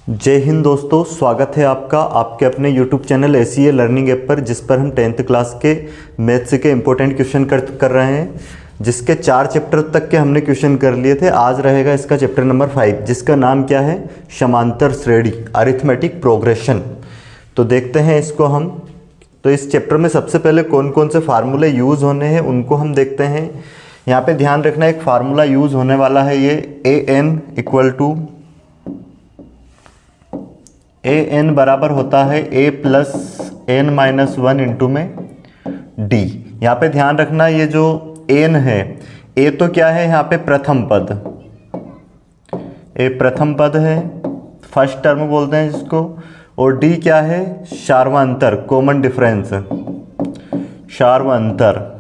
जय हिंद दोस्तों, स्वागत है आपका आपके अपने YouTube channel ACA learning app पर, जिस पर हम 10th क्लास के मैथ्स के इम्पोर्टेंट क्वेश्चन कर रहे हैं, जिसके 4 चैप्टर तक के हमने क्वेश्चन कर लिए थे। आज रहेगा इसका चैप्टर नंबर 5, जिसका नाम क्या है, समांतर श्रेणी, अरिथमेटिक प्रोग्रेशन। तो देखते हैं इसको हम। तो इस चैप्टर में सबसे पहले कौन कौन से फार्मूले यूज़ होने हैं उनको हम देखते हैं। यहाँ पे ध्यान रखना, एक फार्मूला यूज़ होने वाला है ये an इक्वल टू an बराबर होता है a plus n minus 1 into में d। यहाँ पे ध्यान रखना, ये जो n है, a तो क्या है यहाँ पे प्रथम पद, a प्रथम पद है, फर्स्ट टर्म बोलते हैं जिसको, और d क्या है, सार्वंतर, कॉमन डिफरेंस, सार्वंतर।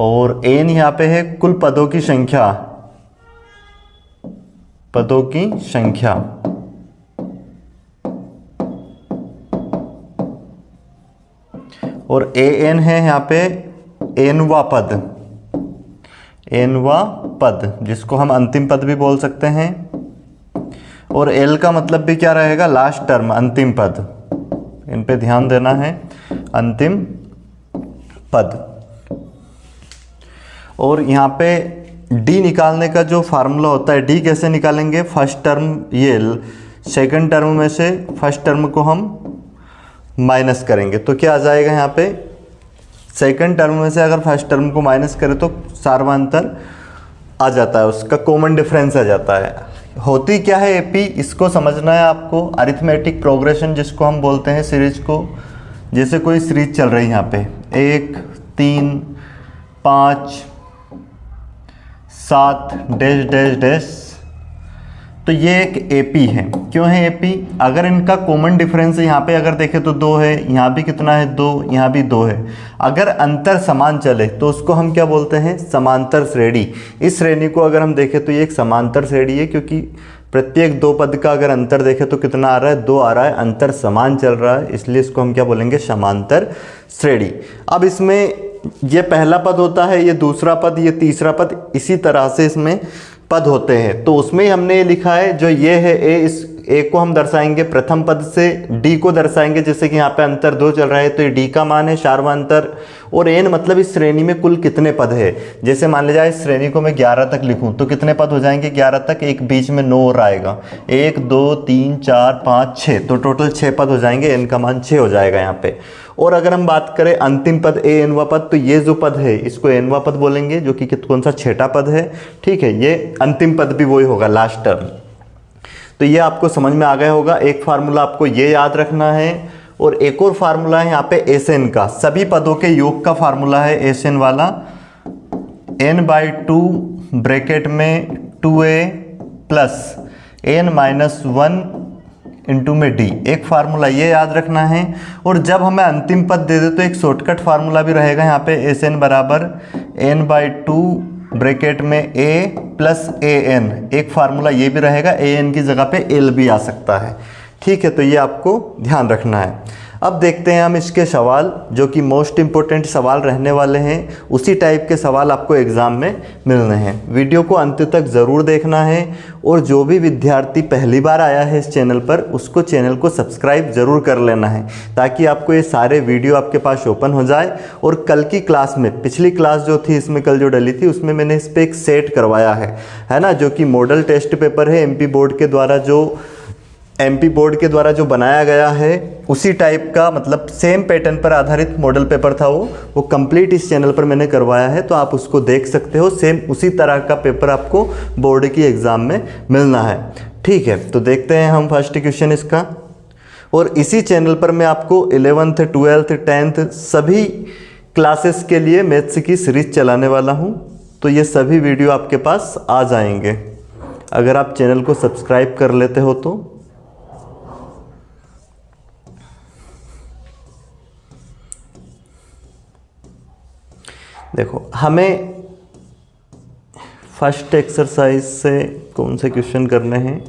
और n यहाँ पे है कुल पदों की संख्या, पदों की संख्या। और an है यहाँ पे nवा पद, nवा पद, जिसको हम अंतिम पद भी बोल सकते हैं। और l का मतलब भी क्या रहेगा, लास्ट टर्म, अंतिम पद। इन पे ध्यान देना है, अंतिम पद। और यहाँ पे d निकालने का जो फार्मूला होता है, d कैसे निकालेंगे, फर्स्ट टर्म, ये सेकंड टर्म में से फर्स्ट टर्म को हम माइनस करेंगे तो क्या आ जाएगा, यहाँ पे सेकंड टर्म में से अगर फर्स्ट टर्म को माइनस करें तो सार्वंतर आ जाता है, उसका कॉमन डिफरेंस आ जाता है। होती क्या है एपी, इसको समझना है आपको। अरिथमेटिक प्रोग्रेशन जिसको हम बोलते हैं, सीरीज को, जैसे कोई सीरीज चल रही है यहाँ पे 1 3 5 7 डैश डैश डैश, तो ये एक एपी है। क्यों है एपी, अगर इनका कॉमन डिफरेंस यहाँ पे अगर देखें तो 2 है, यहाँ भी कितना है 2, यहाँ भी 2 है। अगर अंतर समान चले तो उसको हम क्या बोलते हैं, समांतर श्रेणी। इस श्रेणी को अगर हम देखें तो ये एक समांतर श्रेणी है, क्योंकि प्रत्येक 2 पद का अगर अंतर देखें तो कितना आ रहा है, 2 आ रहा है, अंतर समान चल रहा है, इसलिए इसको हम क्या बोलेंगे, समांतर श्रेणी। अब इसमें ये पहला पद होता है, ये दूसरा पद, ये तीसरा पद, इसी तरह से इसमें पद होते हैं। तो उसमें ही हमने ये लिखा है, जो ये है ए, इस ए को हम दर्शाएंगे प्रथम पद से, डी को दर्शाएंगे, जैसे कि यहाँ पे अंतर 2 चल रहा है तो ये डी का मान है, सार्वंतर। और एन मतलब इस श्रेणी में कुल कितने पद है। जैसे मान लिया इस श्रेणी को मैं 11 तक लिखूं तो कितने पद हो जाएंगे, 11 तक, एक बीच में 9 और आएगा, 1 2 3 4 5 6, तो टोटल 6 पद हो जाएंगे, एन का मान 6 हो जाएगा यहाँ पे। और अगर हम बात करें अंतिम पद ए एनवा पद, तो ये जो पद है इसको एनवा पद बोलेंगे, जो कि कौन सा, छठा पद है। ठीक है, ये अंतिम पद भी वही होगा, लास्ट टर्म। तो ये आपको समझ में आ गया होगा। एक फार्मूला आपको ये याद रखना है, और एक और फार्मूला है यहाँ पे एस एन का, सभी पदों के योग का फार्मूला है एस एन वाला, n/2 ब्रैकेट में 2a प्लस n-1 इंटू में डी, एक फार्मूला ये याद रखना है। और जब हमें अंतिम पद दे दे तो एक शॉर्टकट फार्मूला भी रहेगा यहाँ पे, एस एन बराबर n/2 ब्रैकेट में a प्लस an, एक फार्मूला ये भी रहेगा, an की जगह पे l भी आ सकता है। ठीक है, तो ये आपको ध्यान रखना है। अब देखते हैं हम इसके सवाल, जो कि मोस्ट इंपॉर्टेंट सवाल रहने वाले हैं। उसी टाइप के सवाल आपको एग्ज़ाम में मिलने हैं। वीडियो को अंत तक ज़रूर देखना है, और जो भी विद्यार्थी पहली बार आया है इस चैनल पर, उसको चैनल को सब्सक्राइब ज़रूर कर लेना है, ताकि आपको ये सारे वीडियो आपके पास ओपन हो जाए। और कल की क्लास में, पिछली क्लास जो थी इसमें कल जो डली थी, उसमें मैंने इस पर एक सेट करवाया है ना, जो कि मॉडल टेस्ट पेपर है, एमपी बोर्ड के द्वारा जो बनाया गया है, उसी टाइप का, मतलब सेम पैटर्न पर आधारित मॉडल पेपर था वो कंप्लीट इस चैनल पर मैंने करवाया है, तो आप उसको देख सकते हो। सेम उसी तरह का पेपर आपको बोर्ड की एग्ज़ाम में मिलना है। ठीक है, तो देखते हैं हम फर्स्ट क्वेश्चन इसका। और इसी चैनल पर मैं आपको 11th 12th 10th सभी क्लासेस के लिए मैथ्स की सीरीज चलाने वाला हूँ, तो ये सभी वीडियो आपके पास आ जाएंगे अगर आप चैनल को सब्सक्राइब कर लेते हो तो। देखो, हमें फर्स्ट एक्सरसाइज से कौन से क्वेश्चन करने हैं,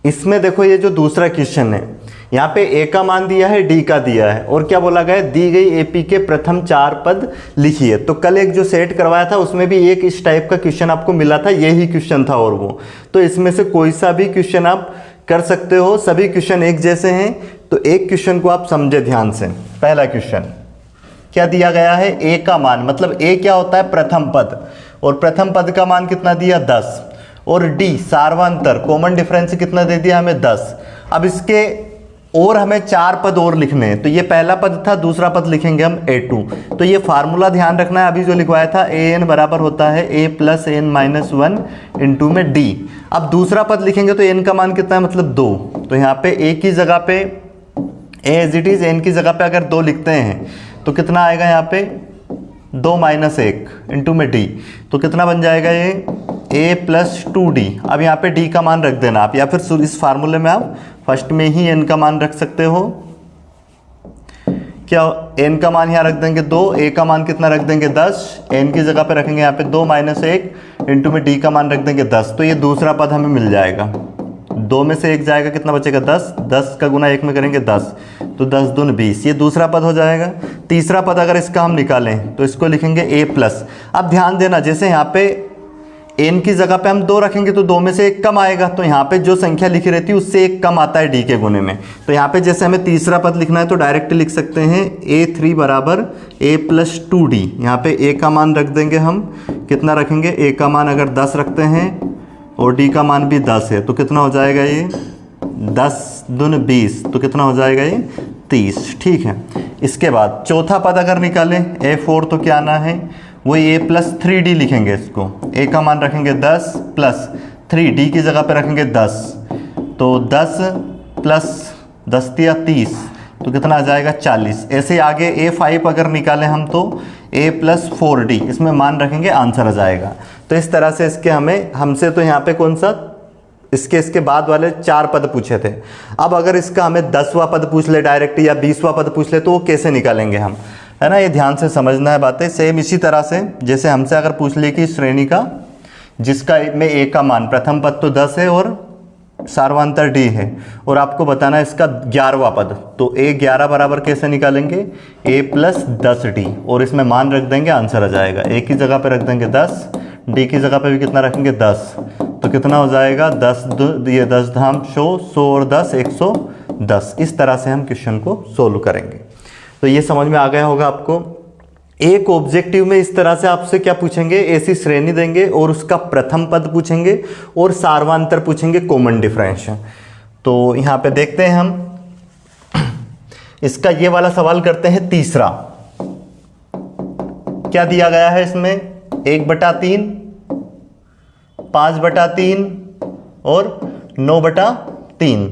इसमें देखो ये जो दूसरा क्वेश्चन है, यहाँ पे ए का मान दिया है, डी का दिया है, और क्या बोला गया है, दी गई एपी के प्रथम 4 पद लिखिए। तो कल एक जो सेट करवाया था उसमें भी एक इस टाइप का क्वेश्चन आपको मिला था, यही क्वेश्चन था और वो, तो इसमें से कोई सा भी क्वेश्चन आप कर सकते हो, सभी क्वेश्चन एक जैसे हैं। तो एक क्वेश्चन को आप समझे ध्यान से। पहला क्वेश्चन क्या दिया गया है, ए का मान, मतलब ए क्या होता है, प्रथम पद, और प्रथम पद का मान कितना दिया 10, और डी सार्वंतर कॉमन डिफरेंस कितना दे दिया हमें 10। अब इसके और हमें 4 पद और लिखने हैं, तो ये पहला पद था, दूसरा पद लिखेंगे हम a2। तो ये फार्मूला ध्यान रखना है, अभी जो लिखवाया था an बराबर होता है a plus n minus 1 into में d। अब दूसरा पद लिखेंगे तो n का मान कितना है, मतलब 2। तो यहाँ पे a की जगह पे a as it is, n की जगह पे अगर 2 लिखते हैं तो कितना आएगा यहाँ पे 2 माइनस 1 इंटू में d, तो कितना बन जाएगा ये a प्लस 2d। अब यहाँ पे d का मान रख देना आप, या फिर इस फार्मूले में आप फर्स्ट में ही n का मान रख सकते हो। क्या n का मान यहाँ रख देंगे 2, a का मान कितना रख देंगे 10, n की जगह पे रखेंगे यहाँ पे 2 माइनस 1 इंटू में d का मान रख देंगे 10। तो ये दूसरा पद हमें मिल जाएगा, 2 में से 1 जाएगा, कितना बचेगा 10, 10 का गुना 1 में करेंगे 10, तो 10 दून 20, ये दूसरा पद हो जाएगा। तीसरा पद अगर इसका हम निकालें तो इसको लिखेंगे a प्लस। अब ध्यान देना, जैसे यहाँ पे n की जगह पे हम 2 रखेंगे तो 2 में से 1 कम आएगा, तो यहाँ पे जो संख्या लिखी रहती है उससे 1 कम आता है d के गुने में। तो यहाँ पे जैसे हमें तीसरा पद लिखना है तो डायरेक्ट लिख सकते हैं a3 बराबर a प्लस 2d। यहाँ पे a का मान रख देंगे हम, कितना रखेंगे, a का मान अगर 10 रखते हैं और d का मान भी 10 है, तो कितना हो जाएगा ये 10 दून 20, तो कितना हो जाएगा ये 30। ठीक है, इसके बाद चौथा पद अगर निकालें a4, तो क्या आना है, वही a प्लस 3d लिखेंगे इसको। a का मान रखेंगे 10 प्लस 3d की जगह पे रखेंगे 10, तो 10 प्लस 10 दिया 30, तो कितना आ जाएगा 40। ऐसे आगे a5 अगर निकालें हम तो a प्लस 4d, इसमें मान रखेंगे, आंसर आ जाएगा। तो इस तरह से इसके हमसे तो यहाँ पे कौन सा, इसके बाद वाले 4 पद पूछे थे। अब अगर इसका हमें 10वां पद पूछ ले डायरेक्ट, या 20वां पद पूछ ले, तो वो कैसे निकालेंगे हम, है ना, ये ध्यान से समझना है बातें। सेम इसी तरह से जैसे हमसे अगर पूछ ले कि श्रेणी का जिसका में a का मान, प्रथम पद तो 10 है और सार्वंतर d है, और आपको बताना है इसका 11वां पद, तो a 11 बराबर कैसे निकालेंगे, a प्लस 10d, और इसमें मान रख देंगे, आंसर आ जाएगा। a की जगह पे रख देंगे 10, d की जगह पे भी कितना रखेंगे 10, तो कितना हो जाएगा 10 ये 10 धाम 100 और 10 110। इस तरह से हम क्वेश्चन को सोल्व करेंगे। तो ये समझ में आ गया होगा आपको। एक ऑब्जेक्टिव में इस तरह से आपसे क्या पूछेंगे, ऐसी श्रेणी देंगे और उसका प्रथम पद पूछेंगे और सार्वंतर पूछेंगे, कॉमन डिफरेंस। तो यहाँ पे देखते हैं हम इसका ये वाला सवाल करते हैं। तीसरा क्या दिया गया है इसमें, 1/3, 5/3 और 9/3,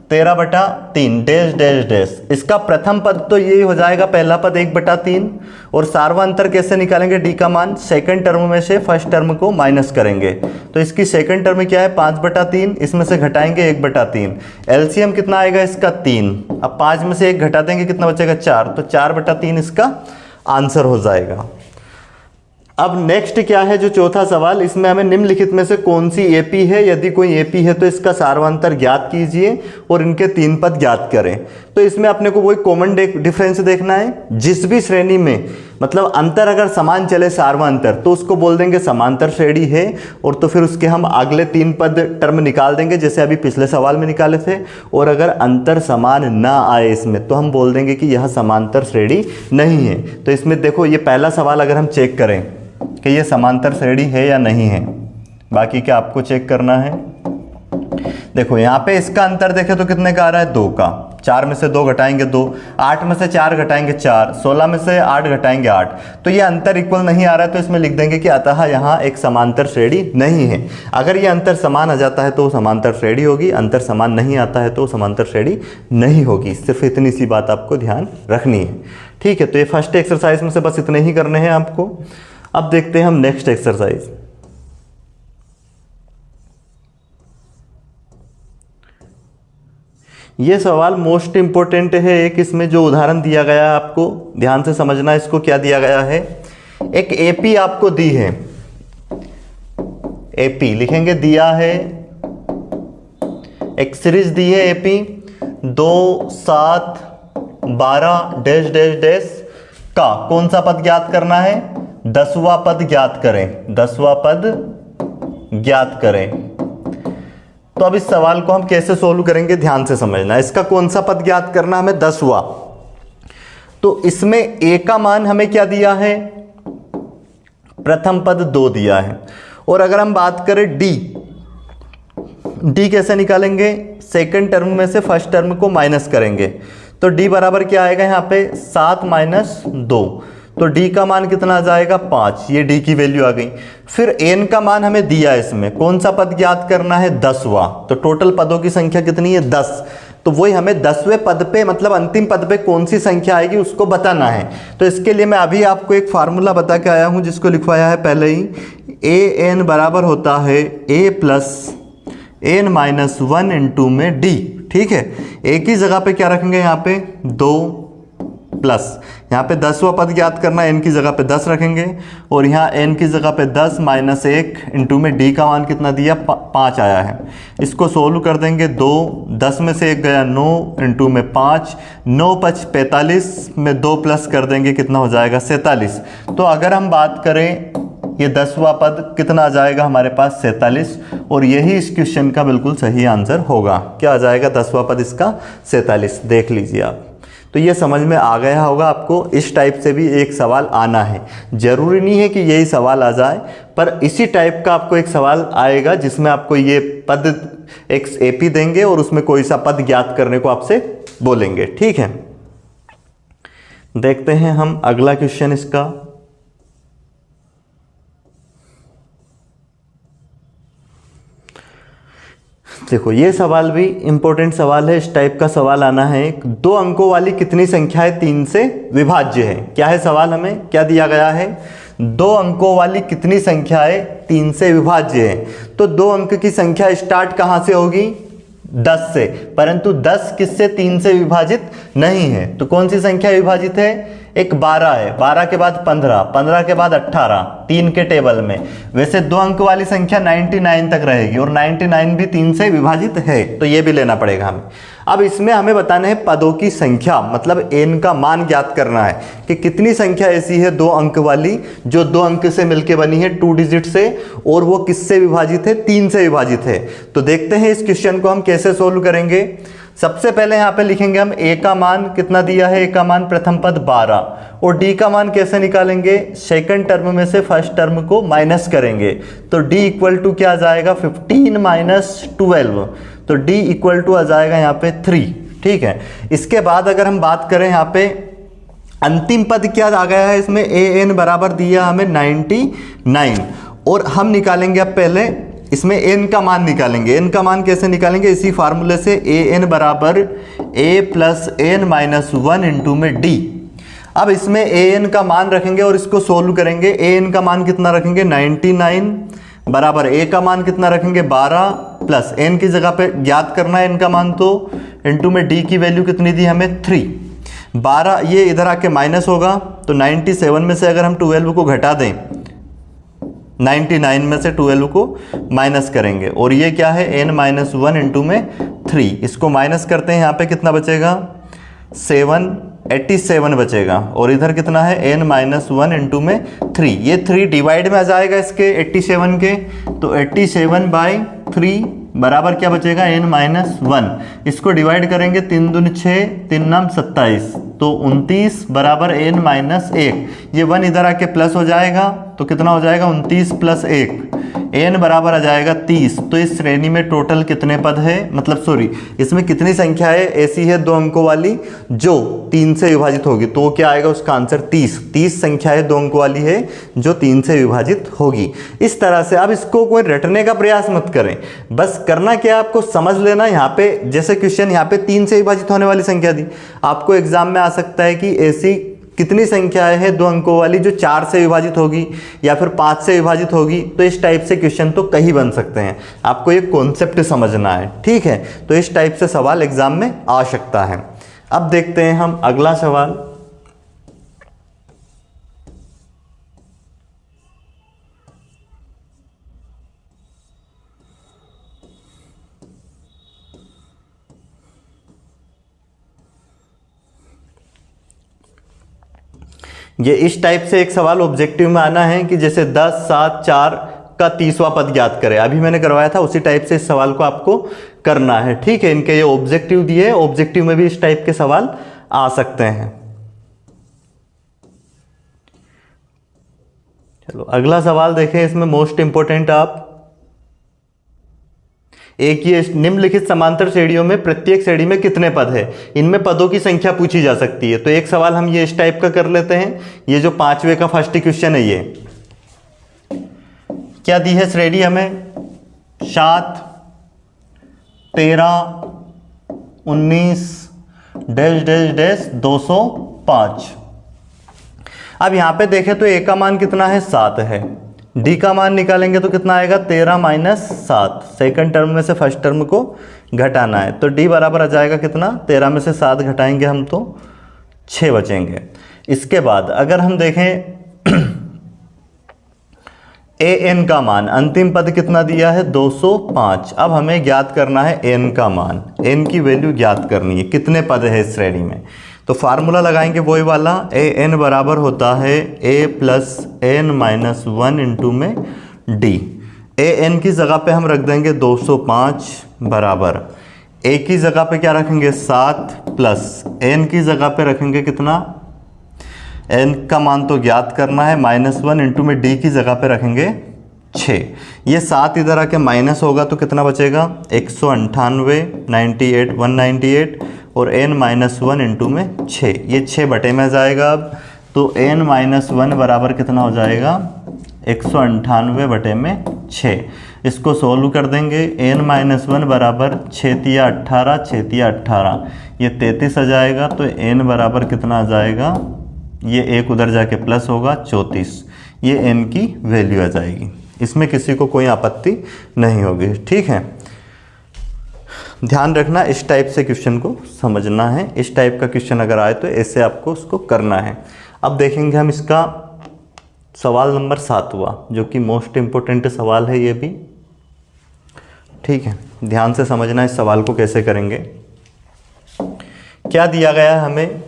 13/3 डैश डैश डैश। इसका प्रथम पद तो ये हो जाएगा, पहला पद 1/3, और सार्वंतर कैसे निकालेंगे, डी का मान सेकंड टर्म में से फर्स्ट टर्म को माइनस करेंगे। तो इसकी सेकंड टर्म क्या है 5/3, इसमें से घटाएंगे 1/3, एलसीएम कितना आएगा इसका 3। अब 5 में से 1 घटा देंगे, कितना बचेगा 4, तो 4/3 इसका आंसर हो जाएगा। अब नेक्स्ट क्या है, जो चौथा सवाल, इसमें हमें निम्नलिखित में से कौन सी एपी है, यदि कोई एपी है तो इसका सार्वंतर ज्ञात कीजिए और इनके 3 पद ज्ञात करें। तो इसमें अपने को वही कॉमन डिफरेंस देखना है। जिस भी श्रेणी में मतलब अंतर अगर समान चले सार्वंतर, तो उसको बोल देंगे समांतर श्रेणी है, और तो फिर उसके हम अगले 3 पद टर्म निकाल देंगे, जैसे अभी पिछले सवाल में निकाले थे। और अगर अंतर समान ना आए इसमें, तो हम बोल देंगे कि यह समांतर श्रेणी नहीं है। तो इसमें देखो, ये पहला सवाल अगर हम चेक करें कि ये समांतर श्रेणी है या नहीं है, बाकी क्या आपको चेक करना है। देखो यहाँ पे इसका अंतर देखें तो कितने का आ रहा है, 2 का। 4 में से 2 घटाएंगे 2, 8 में से 4 घटाएंगे 4, 16 में से 8 घटाएंगे 8, तो ये अंतर इक्वल नहीं आ रहा है। तो इसमें लिख देंगे कि अतः यहाँ एक समांतर श्रेणी नहीं है। अगर ये अंतर समान आ जाता है तो समांतर श्रेणी होगी, अंतर समान नहीं आता है तो समांतर श्रेणी नहीं होगी। सिर्फ इतनी सी बात आपको ध्यान रखनी है, ठीक है। तो ये फर्स्ट एक्सरसाइज में से बस इतने ही करने हैं आपको। अब देखते हैं हम नेक्स्ट एक्सरसाइज। ये सवाल मोस्ट इंपोर्टेंट है एक, इसमें जो उदाहरण दिया गया है आपको ध्यान से समझना। इसको क्या दिया गया है, एक एपी आपको दी है, एपी लिखेंगे, दिया है एक सीरीज दी है एपी 2 7 12 डैश डैश डैश का कौन सा पद ज्ञात करना है, 10वां पद ज्ञात करें, 10वां पद ज्ञात करें। तो अब इस सवाल को हम कैसे सोल्व करेंगे, ध्यान से समझना। इसका कौन सा पद ज्ञात करना हमें, 10वां। तो इसमें ए का मान हमें क्या दिया है, प्रथम पद 2 दिया है। और अगर हम बात करें डी कैसे निकालेंगे, सेकंड टर्म में से फर्स्ट टर्म को माइनस करेंगे। तो डी बराबर क्या आएगा यहाँ पे 7 माइनस 2, तो डी का मान कितना आ जाएगा 5, ये डी की वैल्यू आ गई। फिर एन का मान हमें दिया है, इसमें कौन सा पद ज्ञात करना है, 10वां। तो टोटल पदों की संख्या कितनी है 10, तो वही हमें 10वें पद पे मतलब अंतिम पद पे कौन सी संख्या आएगी उसको बताना है। तो इसके लिए मैं अभी आपको एक फार्मूला बता के आया हूं जिसको लिखवाया है पहले ही, ए एन बराबर होता है ए प्लस एन माइनस 1 इंटू में डी। ठीक है, ए की जगह पे क्या रखेंगे, यहाँ पे 2 प्लस यहाँ पे 10वां पद ज्ञात करना, एन की जगह पे 10 रखेंगे और यहाँ एन की जगह पे 10 माइनस 1 इंटू में डी का मान कितना दिया 5 आया है। इसको सोल्व कर देंगे, 2 10 में से 1 गया 9 इंटू में 5, 9 5 45 में 2 प्लस कर देंगे कितना हो जाएगा 47। तो अगर हम बात करें ये 10वां पद कितना आ जाएगा हमारे पास 47, और यही इस क्वेश्चन का बिल्कुल सही आंसर होगा। क्या आ जाएगा 10वां पद इसका 47, देख लीजिए आप। तो ये समझ में आ गया होगा आपको, इस टाइप से भी एक सवाल आना है, जरूरी नहीं है कि यही सवाल आ जाए, पर इसी टाइप का आपको एक सवाल आएगा जिसमें आपको ये पद एक एपी देंगे और उसमें कोई सा पद ज्ञात करने को आपसे बोलेंगे। ठीक है, देखते हैं हम अगला क्वेश्चन इसका। देखो ये सवाल भी इंपॉर्टेंट सवाल है, इस टाइप का सवाल आना है। 2 अंकों वाली कितनी संख्याएं 3 से विभाज्य है। क्या है सवाल, हमें क्या दिया गया है, 2 अंकों वाली कितनी संख्याएं 3 से विभाज्य है। तो 2 अंक की संख्या स्टार्ट कहां से होगी, 10 से, परंतु 10 किससे 3 से विभाजित नहीं है। तो कौन सी संख्या विभाजित है, एक 12 है, 12 के बाद 15, 15 के बाद 18, 3 के टेबल में। वैसे 2 अंक वाली संख्या 99 तक रहेगी और 99 भी 3 से विभाजित है, तो ये भी लेना पड़ेगा हमें। अब इसमें हमें बताना है पदों की संख्या, मतलब एन का मान ज्ञात करना है कि कितनी संख्या ऐसी है 2 अंक वाली जो 2 अंक से मिलके बनी है 2 डिजिट से, और वो किससे विभाजित है, 3 से विभाजित है। तो देखते हैं इस क्वेश्चन को हम कैसे सोल्व करेंगे। सबसे पहले यहाँ पे लिखेंगे हम ए का मान कितना दिया है, ए का मान प्रथम पद 12, और डी का मान कैसे निकालेंगे, सेकंड टर्म में से फर्स्ट टर्म को माइनस करेंगे। तो डी इक्वल टू क्या आ जाएगा 15 माइनस 12, तो डी इक्वल टू आ जाएगा यहाँ पे 3। ठीक है, इसके बाद अगर हम बात करें यहाँ पे अंतिम पद क्या आ गया है इसमें, ए एन बराबर दिया हमें 99, और हम निकालेंगे अब पहले इसमें एन का मान निकालेंगे। एन का मान कैसे निकालेंगे, इसी फार्मूले से, ए एन बराबर ए प्लस एन माइनस 1 इंटू में डी। अब इसमें ए एन का मान रखेंगे और इसको सोल्व करेंगे। ए एन का मान कितना रखेंगे 99 बराबर ए का मान कितना रखेंगे 12 प्लस एन की जगह पे ज्ञात करना है एन का मान, तो इंटू में डी की वैल्यू कितनी दी हमें 3। 12 ये इधर आके माइनस होगा, तो 97 में से अगर हम 12 को घटा दें, 99 में से 12 को माइनस करेंगे, और ये क्या है n माइनस 1 इंटू में 3, इसको माइनस करते हैं, यहाँ पे कितना बचेगा 87 बचेगा, और इधर कितना है n माइनस 1 इंटू में 3, ये 3 डिवाइड में आ जाएगा इसके 87 के, तो 87 बाई 3 बराबर क्या बचेगा n माइनस 1। इसको डिवाइड करेंगे 3 दूनी 6, 3 नाम 27, तो 29 बराबर n माइनस 1। ये 1 इधर आके प्लस हो जाएगा, तो कितना हो जाएगा 29 प्लस 1, n बराबर आ जाएगा 30। तो इस श्रेणी में टोटल कितने पद है, मतलब सॉरी इसमें कितनी संख्या है ऐसी है 2 अंकों वाली जो 3 से विभाजित होगी, तो क्या आएगा उसका आंसर 30। 30 संख्या है 2 अंकों वाली है जो 3 से विभाजित होगी। इस तरह से अब इसको कोई रटने का प्रयास मत करें, बस करना क्या आपको समझ लेना। यहाँ पे जैसे क्वेश्चन यहाँ पे 3 से विभाजित होने वाली संख्या दी, आपको एग्जाम में आ सकता है कि ऐसी कितनी संख्याएं हैं 2 अंकों वाली जो 4 से विभाजित होगी या फिर 5 से विभाजित होगी। तो इस टाइप से क्वेश्चन तो कहीं बन सकते हैं, आपको ये कॉन्सेप्ट समझना है। ठीक है, तो इस टाइप से सवाल एग्जाम में आ सकता है। अब देखते हैं हम अगला सवाल। ये इस टाइप से एक सवाल ऑब्जेक्टिव में आना है कि जैसे 10, 7, 4 का 30वां पद ज्ञात करें, अभी मैंने करवाया था उसी टाइप से इस सवाल को आपको करना है। ठीक है, इनके ये ऑब्जेक्टिव दिए, ऑब्जेक्टिव में भी इस टाइप के सवाल आ सकते हैं। चलो अगला सवाल देखें, इसमें मोस्ट इंपोर्टेंट आप एक ये निम्नलिखित समांतर श्रेणियों में प्रत्येक श्रेणी में कितने पद है, इनमें पदों की संख्या पूछी जा सकती है। तो एक सवाल हम ये इस टाइप का कर लेते हैं। ये जो 5वें का फर्स्ट क्वेश्चन है, ये क्या दी है श्रेणी हमें 7, 13, 19 डैश डैश डैश 205। अब यहां पे देखें तो ए का मान कितना है 7 है, डी का मान निकालेंगे तो कितना आएगा 13 माइनस 7। सेकंड टर्म में से फर्स्ट टर्म को घटाना है, तो डी बराबर आ जाएगा कितना, 13 में से 7 घटाएंगे हम तो 6 बचेंगे। इसके बाद अगर हम देखें ए एन का मान, अंतिम पद कितना दिया है 205। अब हमें ज्ञात करना है एन का मान, एन की वैल्यू ज्ञात करनी है, कितने पद है इस श्रेणी में। तो फार्मूला लगाएंगे वही वाला, ए एन बराबर होता है ए प्लस एन माइनस 1 इंटू में डी। ए एन की जगह पे हम रख देंगे 205 बराबर, ए की जगह पे क्या रखेंगे 7 प्लस एन की जगह पे रखेंगे कितना, एन का मान तो ज्ञात करना है -1 इंटू में डी की जगह पे रखेंगे 6। ये 7 इधर आके माइनस होगा तो कितना बचेगा 198, 98, 198 और n-1 इंटू में 6, ये 6 बटे में जाएगा। अब तो n-1 बराबर कितना हो जाएगा 198 बटे में 6। इसको सोल्व कर देंगे, n-1 बराबर 6 तिया 18, 6 तिया 18, ये 33 आ जाएगा। तो n बराबर कितना आ जाएगा, ये एक उधर जाके प्लस होगा 34, ये n की वैल्यू आ जाएगी। इसमें किसी को कोई आपत्ति नहीं होगी। ठीक है, ध्यान रखना इस टाइप से क्वेश्चन को समझना है। इस टाइप का क्वेश्चन अगर आए तो ऐसे आपको उसको करना है। अब देखेंगे हम इसका सवाल नंबर 7वां, जो कि मोस्ट इम्पोर्टेंट सवाल है ये भी। ठीक है, ध्यान से समझना इस सवाल को कैसे करेंगे। क्या दिया गया है हमें,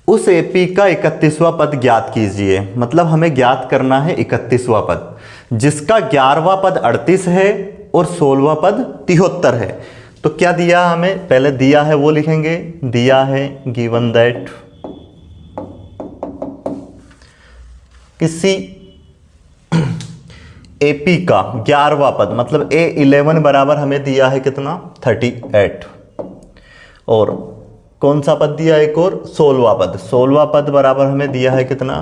उस एपी का 31वां पद ज्ञात कीजिए। मतलब हमें ज्ञात करना है 31वां पद, जिसका 11वां पद 38 है और 16वां पद 73 है। तो क्या दिया हमें, पहले दिया है वो लिखेंगे, दिया है गिवन दैट किसी एपी का 11वां पद, मतलब A11 बराबर हमें दिया है कितना 38, और कौन सा पद दिया एक और 16वां पद, 16वां पद बराबर हमें दिया है कितना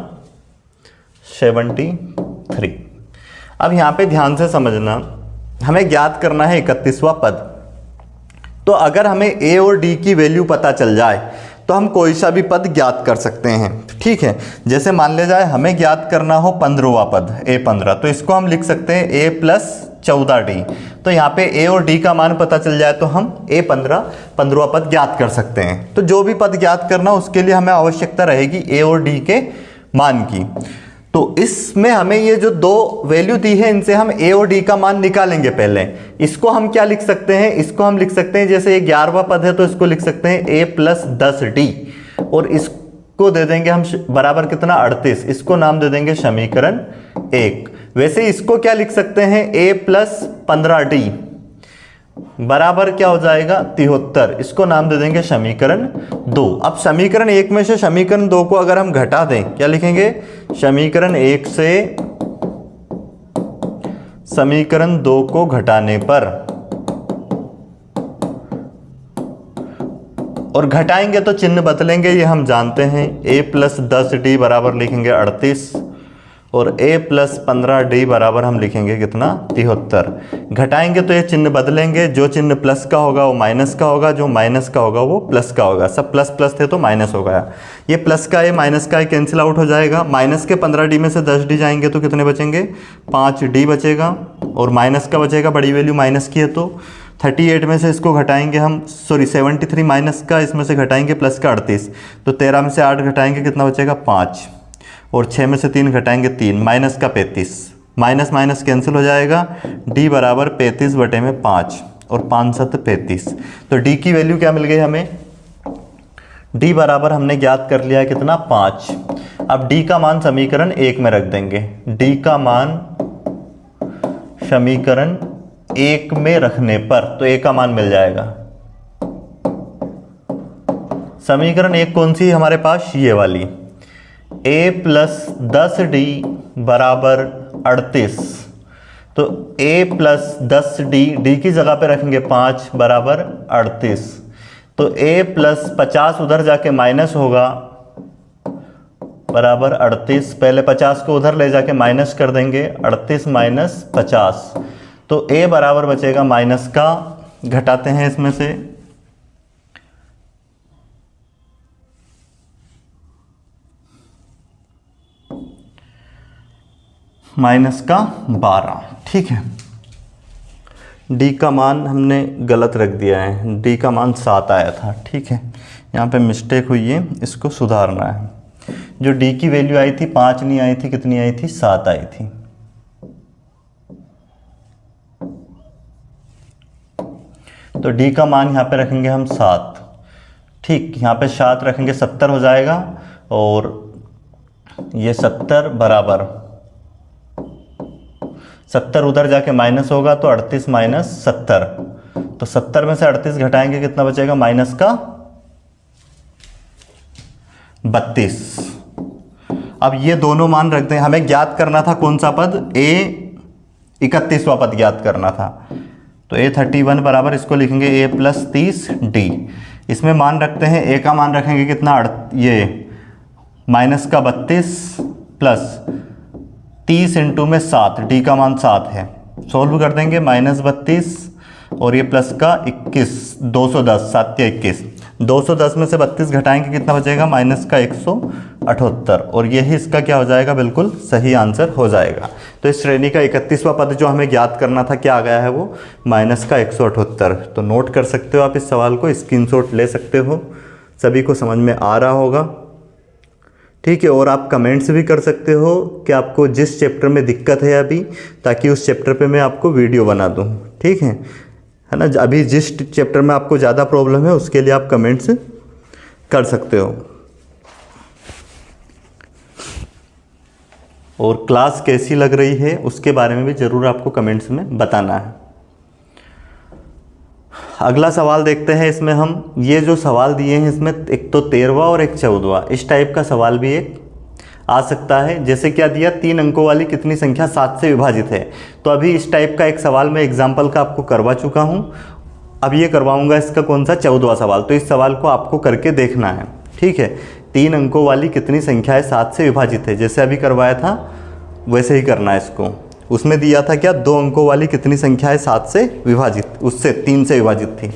73। अब यहां पे ध्यान से समझना, हमें ज्ञात करना है 31वां पद। तो अगर हमें ए और डी की वैल्यू पता चल जाए तो हम कोई सा भी पद ज्ञात कर सकते हैं। ठीक है, जैसे मान ले जाए हमें ज्ञात करना हो 15वां पद A15, तो इसको हम लिख सकते हैं A प्लस 14D। तो यहाँ पे A और D का मान पता चल जाए तो हम A15 15वां पद ज्ञात कर सकते हैं। तो जो भी पद ज्ञात करना उसके लिए हमें आवश्यकता रहेगी A और D के मान की। तो इसमें हमें ये जो दो वैल्यू दी है इनसे हम A और D का मान निकालेंगे। पहले इसको हम क्या लिख सकते हैं, इसको हम लिख सकते हैं, जैसे ये 11वां पद है तो इसको लिख सकते हैं A प्लस 10D, और इसको दे देंगे हम बराबर कितना 38, इसको नाम दे देंगे समीकरण 1। वैसे इसको क्या लिख सकते हैं A प्लस 15D बराबर क्या हो जाएगा 73, इसको नाम दे देंगे समीकरण 2। अब समीकरण 1 में से समीकरण 2 को अगर हम घटा दें, क्या लिखेंगे, समीकरण 1 से समीकरण 2 को घटाने पर, और घटाएंगे तो चिन्ह बदलेंगे, ये हम जानते हैं। A प्लस 10D बराबर लिखेंगे 38 और A प्लस 15D बराबर हम लिखेंगे कितना 73। घटाएंगे तो ये चिन्ह बदलेंगे, जो चिन्ह प्लस का होगा वो माइनस का होगा, जो माइनस का होगा वो प्लस का होगा। सब प्लस प्लस थे तो माइनस हो गया, ये प्लस का ये माइनस का ये कैंसिल आउट हो जाएगा। माइनस के 15D में से 10D जाएंगे तो कितने बचेंगे 5D बचेगा, और माइनस का बचेगा, बड़ी वैल्यू माइनस की है तो 38 में से इसको घटाएंगे हम, सॉरी 73 माइनस का, इसमें से घटाएंगे प्लस का 38, तो 13 में से 8 घटाएंगे कितना बचेगा 5, और 6 में से 3 घटाएंगे 3, माइनस का 35, माइनस माइनस कैंसिल हो जाएगा। D बराबर 35 बटे में 5 और 5 7 35। तो D की वैल्यू क्या मिल गई हमें, d बराबर हमने ज्ञात कर लिया है कितना 5। अब d का मान समीकरण 1 में रख देंगे। d का मान समीकरण 1 में रखने पर तो a का मान मिल जाएगा। समीकरण 1 कौन सी है हमारे पास, ये वाली, a प्लस 10d बराबर 38। तो a प्लस 10d, d की जगह पे रखेंगे 5 बराबर 38। तो a प्लस 50 उधर जाके माइनस होगा बराबर 38। पहले 50 को उधर ले जाके माइनस कर देंगे, 38 माइनस 50। तो a बराबर बचेगा माइनस का, घटाते हैं इसमें से, माइनस का 12। ठीक है, d का मान हमने गलत रख दिया है, d का मान 7 आया था। ठीक है, यहाँ पे मिस्टेक हुई है, इसको सुधारना है। जो d की वैल्यू आई थी 5 नहीं आई थी, कितनी आई थी, 7 आई थी। तो d का मान यहाँ पे रखेंगे हम 7। ठीक, यहाँ पे 7 रखेंगे 70 हो जाएगा, और ये 70 बराबर 70 उधर जाके माइनस होगा तो 38 माइनस 70। तो 70 में से 38 घटाएंगे, कितना बचेगा, माइनस का 32। अब ये दोनों मान रखते हैं, हमें ज्ञात करना था कौन सा पद, a 31वां पद ज्ञात करना था। तो a 31 बराबर इसको लिखेंगे a प्लस 30d। इसमें मान रखते हैं, a का मान रखेंगे कितना, ये माइनस का 32 प्लस 30 इंटू में 7, d का मान 7 है। सोल्व कर देंगे, माइनस 32 और ये प्लस का 21, 210, 7 या 21। 210 में से 32 घटाएंगे, कितना बचेगा, माइनस का 178। और यही इसका क्या हो जाएगा, बिल्कुल सही आंसर हो जाएगा। तो इस श्रेणी का 31वां पद जो हमें ज्ञात करना था, क्या आ गया है वो, माइनस का 178। तो नोट कर सकते हो आप इस सवाल को, स्क्रीनशॉट ले सकते हो, सभी को समझ में आ रहा होगा। ठीक है, और आप कमेंट्स भी कर सकते हो कि आपको जिस चैप्टर में दिक्कत है अभी, ताकि उस चैप्टर पे मैं आपको वीडियो बना दूँ। ठीक है ना, अभी जिस चैप्टर में आपको ज़्यादा प्रॉब्लम है उसके लिए आप कमेंट्स कर सकते हो। और क्लास कैसी लग रही है उसके बारे में भी ज़रूर आपको कमेंट्स में बताना है। अगला सवाल देखते हैं। इसमें हम ये जो सवाल दिए हैं, इसमें एक तो 13वां और एक 14वां, इस टाइप का सवाल भी एक आ सकता है। जैसे क्या दिया, 3 अंकों वाली कितनी संख्या 7 से विभाजित है। तो अभी इस टाइप का एक सवाल मैं एग्जाम्पल का आपको करवा चुका हूँ, अब ये करवाऊँगा इसका कौन सा, 14वां सवाल। तो इस सवाल को आपको करके देखना है। ठीक है, 3 अंकों वाली कितनी संख्या है 7 से विभाजित है, जैसे अभी करवाया था वैसे ही करना है इसको। उसमें दिया था क्या, 2 अंकों वाली कितनी संख्या है 7 से विभाजित, उससे 3 से विभाजित थी।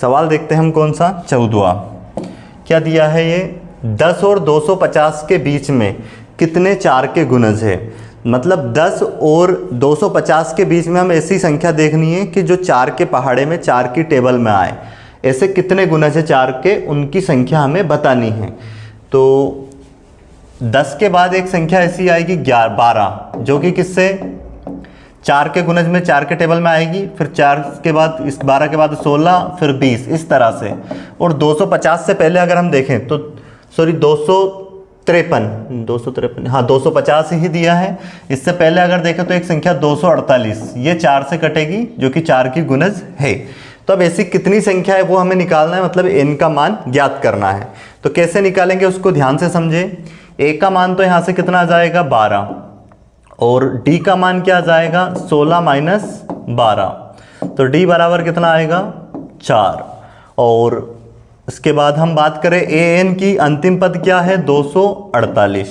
सवाल देखते हैं हम कौन सा, 14वां। क्या दिया है ये, 10 और 250 के बीच में कितने 4 के गुणज है। मतलब 10 और 250 के बीच में हम ऐसी संख्या देखनी है कि जो 4 के पहाड़े में 4 की टेबल में आए। ऐसे कितने गुणज है 4 के, उनकी संख्या हमें बतानी है। तो 10 के बाद एक संख्या ऐसी आएगी 12, जो कि किससे, 4 के गुणज में 4 के टेबल में आएगी। फिर 4 के बाद, इस 12 के बाद 16, फिर 20, इस तरह से। और 250 से पहले अगर हम देखें तो, सॉरी 253, हाँ 250 ही दिया है। इससे पहले अगर देखें तो एक संख्या 248, ये 4 से कटेगी, जो कि 4 की गुणज है। तो अब ऐसी कितनी संख्या है वो हमें निकालना है, मतलब n का मान ज्ञात करना है। तो कैसे निकालेंगे उसको ध्यान से समझे। a का मान तो यहाँ से कितना आ जाएगा 12, और d का मान क्या आ जाएगा 16 माइनस 12। तो d बराबर कितना आएगा 4। और इसके बाद हम बात करें an की, अंतिम पद क्या है 248।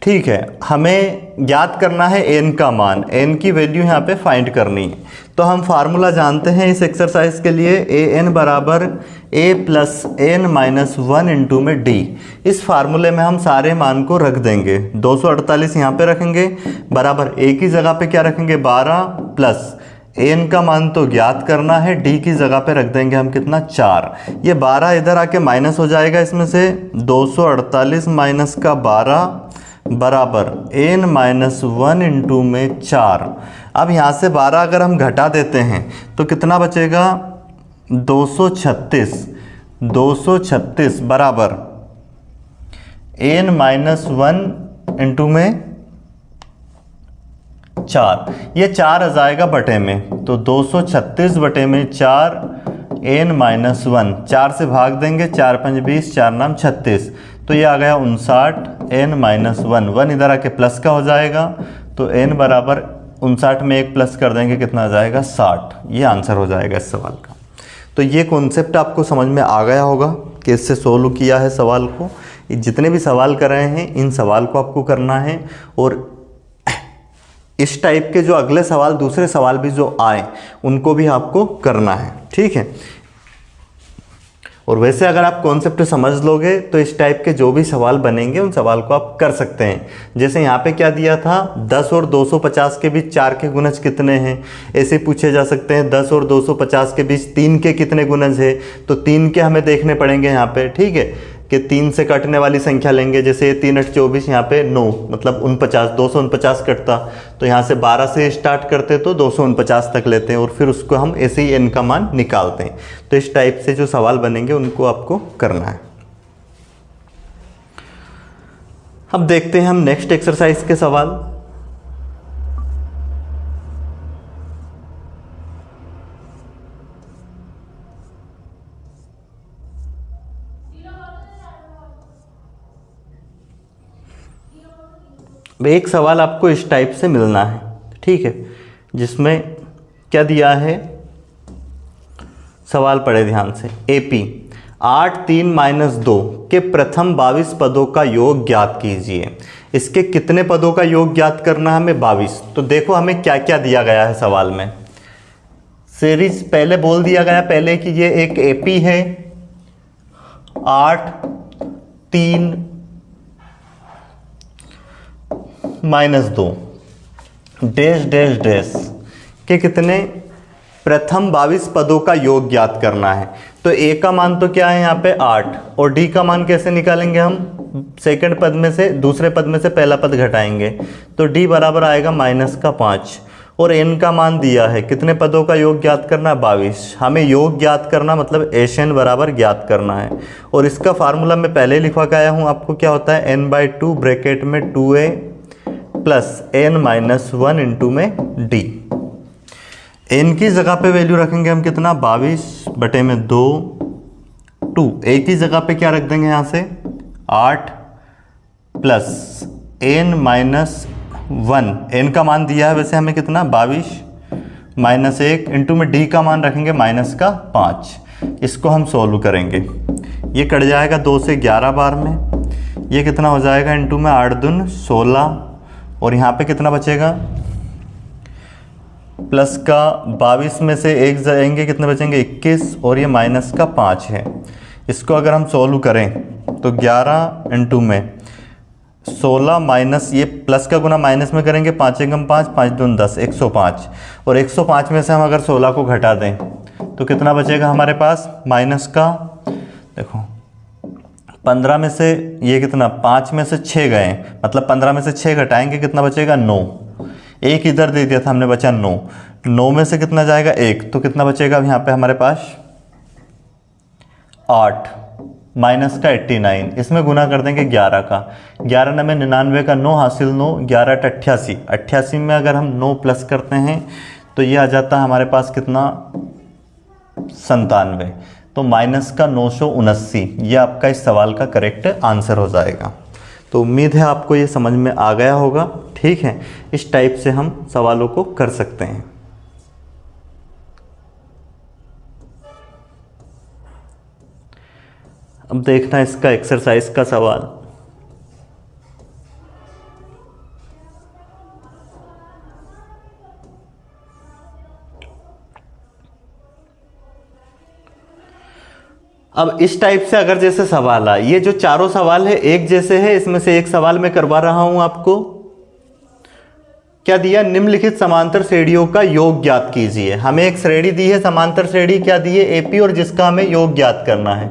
ठीक है, हमें ज्ञात करना है n का मान, n की वैल्यू यहाँ पे फाइंड करनी है। तो हम फार्मूला जानते हैं इस एक्सरसाइज के लिए, an बराबर a plus n minus 1 into में d। इस फार्मूले में हम सारे मान को रख देंगे। 248 यहाँ पे रखेंगे, बराबर a की जगह पे क्या रखेंगे 12, प्लस n का मान तो ज्ञात करना है, d की जगह पे रख देंगे हम कितना 4। ये 12 इधर आके माइनस हो जाएगा, इसमें से 248 माइनस का 12 बराबर n माइनस 1 इंटू में 4। अब यहाँ से 12 अगर हम घटा देते हैं तो कितना बचेगा, 236 बराबर n-1 इंटू में 4, ये 4 आ जाएगा बटे में, तो 236 बटे में 4 n-1, 4 से भाग देंगे, 4 5 20, 4 नाम 36, तो ये आ गया 59 n-1, 1 इधर आके प्लस का हो जाएगा, तो n बराबर 59 में 1 प्लस कर देंगे, कितना आ जाएगा 60, ये आंसर हो जाएगा इस सवाल का। तो ये कॉन्सेप्ट आपको समझ में आ गया होगा कि इससे सोल्व किया है सवाल को। जितने भी सवाल कर रहे हैं इन सवाल को आपको करना है, और इस टाइप के जो अगले सवाल, दूसरे सवाल भी जो आए उनको भी आपको करना है, ठीक है। और वैसे अगर आप कॉन्सेप्ट समझ लोगे तो इस टाइप के जो भी सवाल बनेंगे उन सवाल को आप कर सकते हैं। जैसे यहाँ पे क्या दिया था, 10 और 250 के बीच 4 के गुणज कितने हैं, ऐसे पूछे जा सकते हैं। 10 और 250 के बीच 3 के कितने गुणज है, तो 3 के हमें देखने पड़ेंगे यहाँ पे, ठीक है, कि 3 से कटने वाली संख्या लेंगे। जैसे 3 8 24, यहाँ पे 9 मतलब 49, 249 कटता, तो यहाँ से 12 से स्टार्ट करते तो 249 तक लेते हैं, और फिर उसको हम ऐसे ही n का मान निकालते हैं। तो इस टाइप से जो सवाल बनेंगे उनको आपको करना है। अब देखते हैं हम नेक्स्ट एक्सरसाइज के सवाल। एक सवाल आपको इस टाइप से मिलना है, ठीक है, जिसमें क्या दिया है, सवाल पढ़े ध्यान से। AP 8 3 - 2 के प्रथम 22 पदों का योग ज्ञात कीजिए। इसके कितने पदों का योग ज्ञात करना है हमें, 22। तो देखो हमें क्या क्या दिया गया है सवाल में। सीरीज पहले बोल दिया गया पहले कि ये एक AP है, 8 3 - 2 डैश डैश डैश के कितने प्रथम 22 पदों का योग ज्ञात करना है। तो A का मान तो क्या है यहाँ पे 8, और D का मान कैसे निकालेंगे हम, सेकंड पद में से दूसरे पद में से पहला पद घटाएंगे, तो D बराबर आएगा -5, और n का मान दिया है, कितने पदों का योग ज्ञात करना है, 22। हमें योग ज्ञात करना मतलब Sn बराबर ज्ञात करना है, और इसका फार्मूला मैं पहले लिखवा के आया हूँ आपको, क्या होता है n/2 ब्रैकेट में 2a प्लस n-1 इंटू में d। n की जगह पे वैल्यू रखेंगे हम कितना, 22 बटे में 2, 2। a की जगह पे क्या रख देंगे यहाँ से 8 प्लस n-1, n का मान दिया है वैसे हमें कितना 22 -1 इंटू में d का मान रखेंगे -5। इसको हम सोल्व करेंगे, ये कट जाएगा 2 से 11 बार में, ये कितना हो जाएगा इंटू में 8 दूनी 16, और यहाँ पे कितना बचेगा, प्लस का 22 में से 1 जाएंगे, कितने बचेंगे 21, और ये -5 है। इसको अगर हम सोल्व करें तो 11 इंटू में 16 माइनस ये प्लस का गुना माइनस में करेंगे, 5 एकम 5, 5 दूनी 10, 105, और 105 में से हम अगर 16 को घटा दें तो कितना बचेगा हमारे पास, माइनस का देखो 15 में से ये कितना, 5 में से 6 गए, मतलब 15 में से 6 घटाएंगे कितना बचेगा 9, 1 इधर दे दिया था हमने, बचा 9, 9 में से कितना जाएगा 1, तो कितना बचेगा अब यहाँ पे हमारे पास 8 माइनस का 89, इसमें गुना कर देंगे 11 का, 11 9 99 का 9 हासिल 9, 11 88, 88 में अगर हम 9 प्लस करते हैं तो ये आ जाता है हमारे पास कितना 97, तो माइनस का 979, ये आपका इस सवाल का करेक्ट आंसर हो जाएगा। तो उम्मीद है आपको ये समझ में आ गया होगा, ठीक है। इस टाइप से हम सवालों को कर सकते हैं। अब देखना इसका एक्सरसाइज का सवाल। अब इस टाइप से अगर जैसे सवाल आए, ये जो चारों सवाल है एक जैसे है, इसमें से एक सवाल मैं करवा रहा हूं आपको। क्या दिया, निम्नलिखित समांतर श्रेणियों का योग ज्ञात कीजिए। हमें एक श्रेणी दी है, समांतर श्रेणी क्या दी है, एपी, और जिसका हमें योग ज्ञात करना है।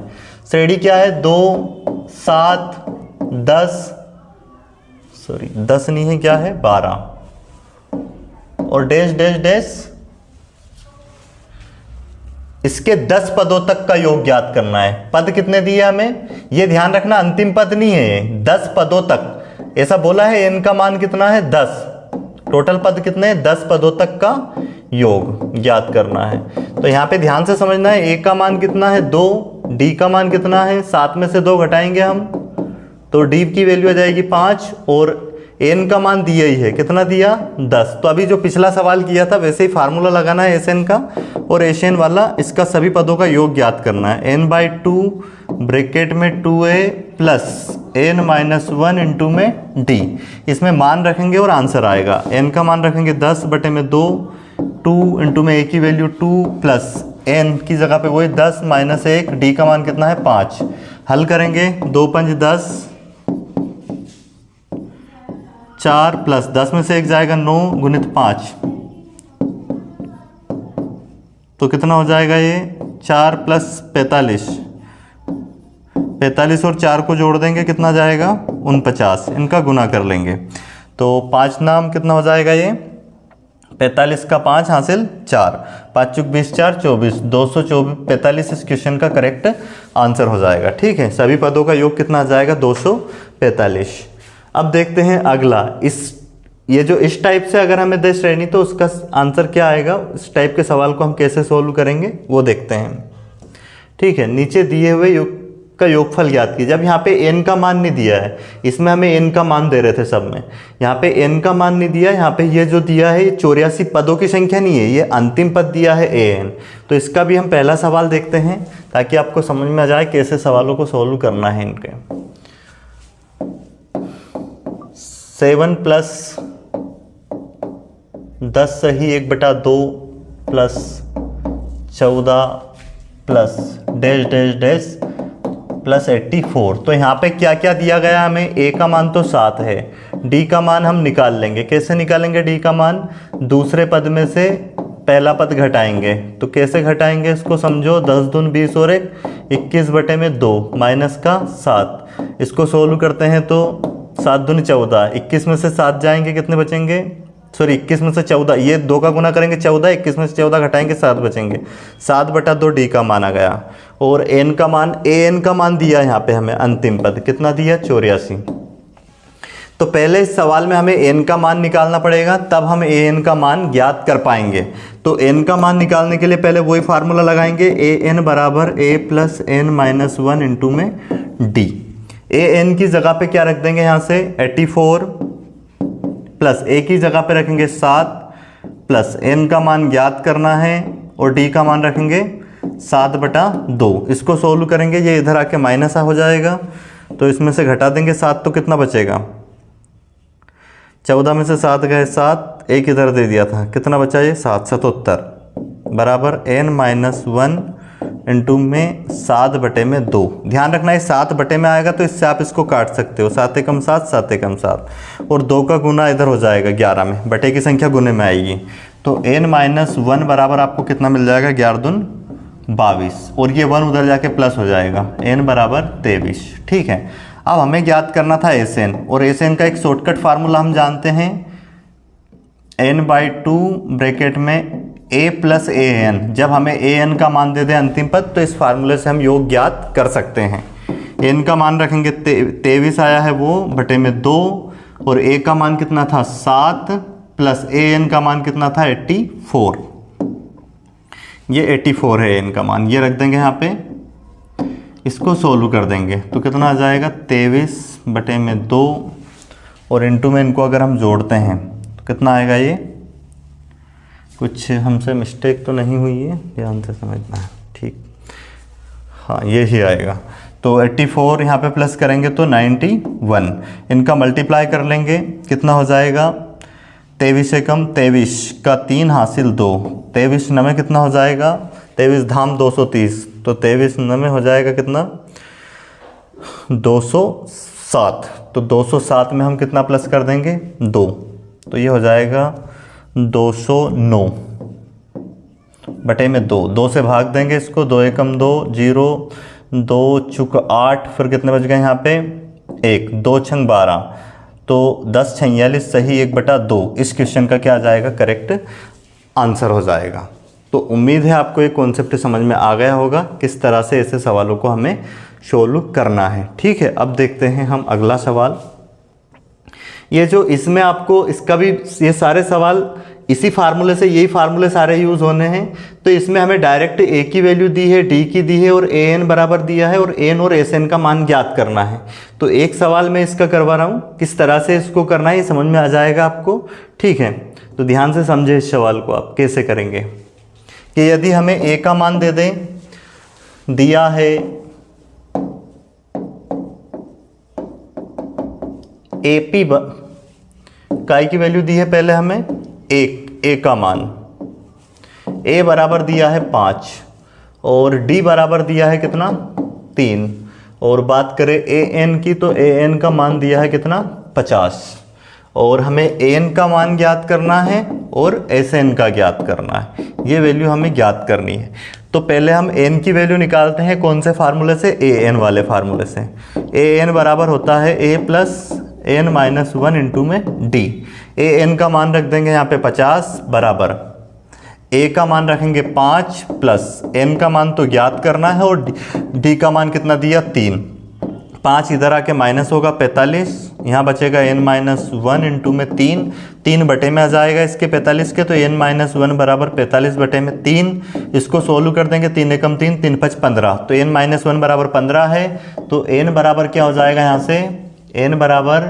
श्रेणी क्या है, 2 7 10 नहीं है, क्या है 12, और डैश डैश डैश। इसके 10 पदों तक का योग ज्ञात करना है। पद कितने दिए हमें, ये ध्यान रखना, अंतिम पद नहीं है ये, 10 पदों तक ऐसा बोला है। n का मान कितना है 10, टोटल पद कितने हैं 10 पदों तक का योग ज्ञात करना है। तो यहाँ पे ध्यान से समझना है, a का मान कितना है 2, d का मान कितना है 7 में से 2 घटाएंगे हम तो d की वैल्यू आ जाएगी 5 और n का मान दिया ही है, कितना दिया 10। तो अभी जो पिछला सवाल किया था वैसे ही फार्मूला लगाना है Sn का और Sn वाला, इसका सभी पदों का योग ज्ञात करना है। n/2 ब्रैकेट में 2a प्लस n-1 इंटू में d, इसमें मान रखेंगे और आंसर आएगा। n का मान रखेंगे 10/2, 2 इंटू में a की वैल्यू 2 प्लस n की जगह पे वही 10 माइनस 1, d का मान कितना है 5। हल करेंगे 2×5 10, 4 प्लस 10 में से 1 जाएगा 9 गुणित 5, तो कितना हो जाएगा ये 4 प्लस 45, 45 और 4 को जोड़ देंगे कितना जाएगा 49, इनका गुना कर लेंगे तो 5 नाम कितना हो जाएगा ये 45 का 5 हासिल 4, 5 चुक 20 4 24, 245 इस क्वेश्चन का करेक्ट आंसर हो जाएगा। ठीक है, सभी पदों का योग कितना आ जाएगा 245। अब देखते हैं अगला, ये जो इस टाइप से अगर हमें दे श्रेणी तो उसका आंसर क्या आएगा, इस टाइप के सवाल को हम कैसे सोल्व करेंगे वो देखते हैं। ठीक है, नीचे दिए हुए योग का योगफल ज्ञात कीजिए। अब यहाँ पे n का मान नहीं दिया है, इसमें हमें n का मान दे रहे थे सब में, यहाँ पे n का मान नहीं दिया। यहाँ पे ये जो दिया है ये 84 पदों की संख्या नहीं है, ये अंतिम पद दिया है an। तो इसका भी हम पहला सवाल देखते हैं ताकि आपको समझ में आ जाए कैसे सवालों को सोल्व करना है इनके। 7 प्लस 10 सही 1/2 plus 14 plus dash dash dash plus 84। तो यहाँ पे क्या क्या दिया गया हमें, a का मान तो 7 है, d का मान हम निकाल लेंगे। कैसे निकालेंगे d का मान, दूसरे पद में से पहला पद घटाएंगे। तो कैसे घटाएंगे इसको समझो, 10 दून 20 और 1 21/2 माइनस का 7, इसको सोल्व करते हैं तो 7 दूनी 14, 21 में से 7 जाएंगे कितने बचेंगे, सॉरी 21 में से 14, ये 2 का गुना करेंगे 14, 21 में से 14 घटाएंगे 7 बचेंगे, 7/2 d का मान आ गया। और n का मान, an का मान दिया यहाँ पे हमें अंतिम पद कितना दिया 84। तो पहले इस सवाल में हमें n का मान निकालना पड़ेगा, तब हम an का मान ज्ञात कर पाएंगे। तो n का मान निकालने के लिए पहले वही फार्मूला लगाएंगे, an बराबर a प्लस n-1 इंटू में d। an की जगह पे क्या रख देंगे यहाँ से 84 प्लस a की जगह पे रखेंगे 7 प्लस n का मान ज्ञात करना है और d का मान रखेंगे 7/2। इसको सोल्व करेंगे, ये इधर आके माइनस हो जाएगा तो इसमें से घटा देंगे 7 तो कितना बचेगा, 14 में से 7 गए 7, एक इधर दे दिया था, कितना बचा ये 7, 77 बराबर n-1 इंटू में 7/2। ध्यान रखना है 7 में आएगा तो इससे आप इसको काट सकते हो, 7 एकम 7, 7 एकम 7 और 2 का गुना इधर हो जाएगा 11 में, बटे की संख्या गुने में आएगी। तो n-1 बराबर आपको कितना मिल जाएगा 11 दून 22 और ये 1 उधर जाके प्लस हो जाएगा, n बराबर 23। ठीक है, अब हमें ज्ञात करना था Sn और Sn का एक शॉर्टकट फार्मूला हम जानते हैं, n/2 ब्रैकेट में a प्लस an। जब हमें an का मान दे दे अंतिम पद तो इस फार्मूले से हम योग ज्ञात कर सकते हैं। n का मान रखेंगे 23 आया है वो बटे में 2 और a का मान कितना था 7 प्लस an का मान कितना था 84, ये 84 है n का मान, ये रख देंगे यहाँ पे, इसको सोल्व कर देंगे तो कितना आ जाएगा 23/2 और इंटू में इनको अगर हम जोड़ते हैं तो कितना आएगा, ये कुछ हमसे मिस्टेक तो नहीं हुई है, ध्यान से समझना है। ठीक, हाँ ये ही आएगा। तो 84 यहाँ पे प्लस करेंगे तो 91, इनका मल्टीप्लाई कर लेंगे कितना हो जाएगा, 23 से कम 23 का 3 हासिल 2, 23 9 कितना हो जाएगा, 23 धाम 230, तो 23 9 हो जाएगा कितना 207। तो 207 में हम कितना प्लस कर देंगे 2, तो ये हो जाएगा 209 बटे में 2, 2 से भाग देंगे इसको, 2 एकम 2 0, 2 चुक 8, फिर कितने बच गए यहाँ पे 1, 2 छंग 12, तो 10 46 सही 1/2। इस क्वेश्चन का क्या आ जाएगा करेक्ट आंसर हो जाएगा। तो उम्मीद है आपको ये कॉन्सेप्ट समझ में आ गया होगा किस तरह से ऐसे सवालों को हमें सोल्व करना है। ठीक है, अब देखते हैं हम अगला सवाल। ये जो इसमें आपको इसका भी ये सारे सवाल इसी फार्मूले से, यही फार्मूले सारे यूज़ होने हैं। तो इसमें हमें डायरेक्ट ए की वैल्यू दी है, डी की दी है और ए एन बराबर दिया है और एन और एस एन का मान ज्ञात करना है। तो एक सवाल मैं इसका करवा रहा हूँ, किस तरह से इसको करना है ये समझ में आ जाएगा आपको। ठीक है, तो ध्यान से समझे इस सवाल को आप कैसे करेंगे कि यदि हमें ए का मान दे दें, दिया है ए पी काय की वैल्यू दी है पहले हमें ए का मान, ए बराबर दिया है 5 और डी बराबर दिया है कितना 3। और बात करें ए एन की तो ए एन का मान दिया है कितना 50 और हमें ए एन का मान ज्ञात करना है और एस एन का ज्ञात करना है। ये वैल्यू हमें ज्ञात करनी है। तो पहले हम एन की वैल्यू निकालते हैं कौन से फार्मूले से, ए एन वाले फार्मूले से। ए एन बराबर होता है ए प्लस एन माइनस 1 इंटू में डी। ए एन का मान रख देंगे यहाँ पे 50 बराबर ए का मान रखेंगे 5 प्लस एन का मान तो ज्ञात करना है और डी का मान कितना दिया 3। 5 इधर आके माइनस होगा 45, यहाँ बचेगा एन माइनस 1 इंटू में 3 बटे में आ जाएगा इसके 45 के, तो एन माइनस 1 बराबर 45 बटे में 3। इसको सोल्व कर देंगे, 3 एकम 3, 3 5 15, तो एन माइनस 1 बराबर 15 है। तो एन बराबर क्या हो जाएगा यहाँ से, एन बराबर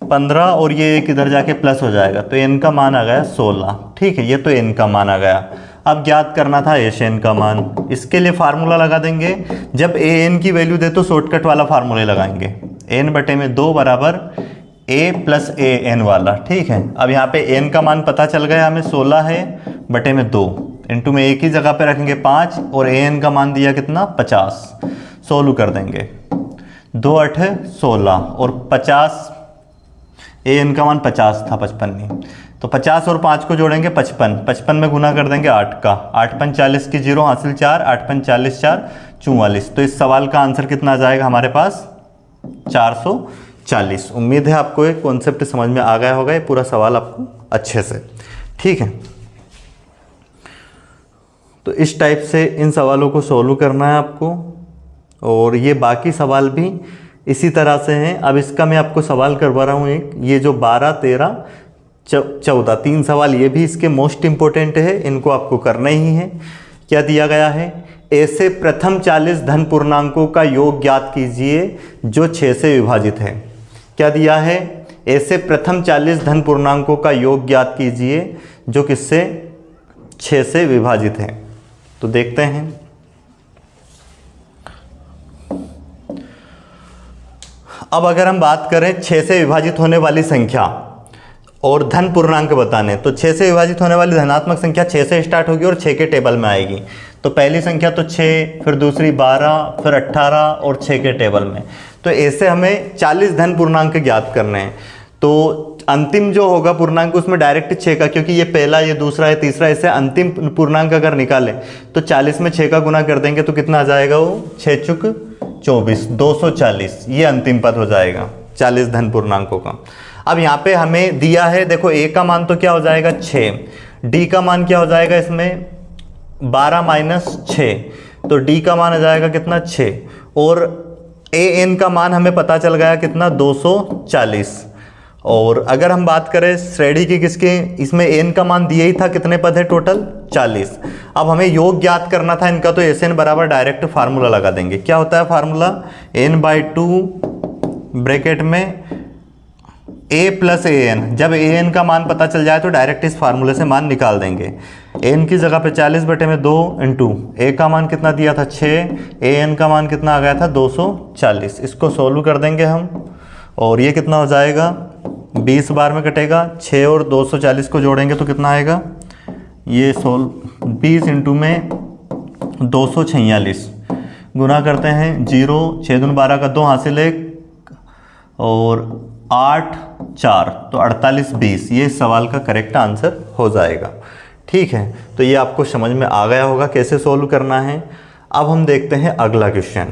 15 और ये एक इधर जाके प्लस हो जाएगा, तो एन का मान आ गया 16। ठीक है, ये तो एन का मान आ गया। अब ज्ञात करना था एस एन का मान। इसके लिए फार्मूला लगा देंगे, जब ए एन की वैल्यू दे तो शॉर्टकट वाला फार्मूला लगाएंगे, एन बटे में 2 बराबर ए प्लस ए एन वाला। ठीक है, अब यहाँ पे एन का मान पता चल गया हमें 16 है बटे में 2 इंटू में एक ही जगह पे रखेंगे 5 और ए एन का मान दिया कितना 50। सोल्व कर देंगे, 2 8 16 और 50, ए एन का मान 50 था 55 नहीं, तो 50 और 5 को जोड़ेंगे 55, 55 में गुना कर देंगे 8 का, 8 5 40 की 0 हासिल 4, 8 5 40 4 44। तो इस सवाल का आंसर कितना आ जाएगा हमारे पास 440। उम्मीद है आपको एक कॉन्सेप्ट समझ में आ गया होगा, ये पूरा सवाल आपको अच्छे से। ठीक है, तो इस टाइप से इन सवालों को सोल्व करना है आपको और ये बाकी सवाल भी इसी तरह से हैं। अब इसका मैं आपको सवाल करवा रहा हूँ एक, ये जो 12 13 14 3 सवाल ये भी इसके मोस्ट इंपॉर्टेंट है, इनको आपको करना ही है। क्या दिया गया है, ऐसे प्रथम 40 धन पूर्णांकों का योग ज्ञात कीजिए जो 6 से विभाजित है। क्या दिया है, ऐसे प्रथम 40 धन पूर्णांकों का योग ज्ञात कीजिए जो किससे 6 से विभाजित है। तो देखते हैं, अब अगर हम बात करें 6 से विभाजित होने वाली संख्या और धन पूर्णांक बताने, तो 6 से विभाजित होने वाली धनात्मक संख्या 6 से स्टार्ट होगी और 6 के टेबल में आएगी। तो पहली संख्या तो 6, फिर दूसरी 12, फिर 18 और 6 के टेबल में। तो ऐसे हमें 40 धन पूर्णांक ज्ञात करने हैं। तो अंतिम जो होगा पूर्णांक उसमें डायरेक्ट 6 का, क्योंकि ये पहला, ये दूसरा, ये तीसरा, ऐसे अंतिम पूर्णांक अगर निकालें तो 40 में 6 का गुना कर देंगे तो कितना आ जाएगा, वो 6 चुक 24 240, ये अंतिम पद हो जाएगा 40 धन पूर्णांकों का। अब यहाँ पे हमें दिया है, देखो ए का मान तो क्या हो जाएगा 6, डी का मान क्या हो जाएगा इसमें 12 माइनस 6, तो डी का मान आ जाएगा कितना 6 और ए एन का मान हमें पता चल गया कितना 240। और अगर हम बात करें श्रेणी की किसके, इसमें एन का मान दिया ही था, कितने पद है टोटल 40। अब हमें योग ज्ञात करना था इनका, तो एस एन बराबर डायरेक्ट फार्मूला लगा देंगे। क्या होता है फार्मूला, n/2 ब्रैकेट में a प्लस ए एन। जब ए एन का मान पता चल जाए तो डायरेक्ट इस फार्मूले से मान निकाल देंगे। एन की जगह पे 40 बटे में 2 इंटू ए का मान कितना दिया था 6, ए एन का मान कितना आ गया था 240। इसको सोल्व कर देंगे हम और ये कितना हो जाएगा 20 बार में कटेगा, 6 और 240 को जोड़ेंगे तो कितना आएगा, ये 20 इंटू में 246 गुना करते हैं 0, 6 दूनी 12 का 2 हासिल 1 और 8 4, तो 48 20, ये सवाल का करेक्ट आंसर हो जाएगा। ठीक है, तो ये आपको समझ में आ गया होगा कैसे सोल्व करना है। अब हम देखते हैं अगला क्वेश्चन,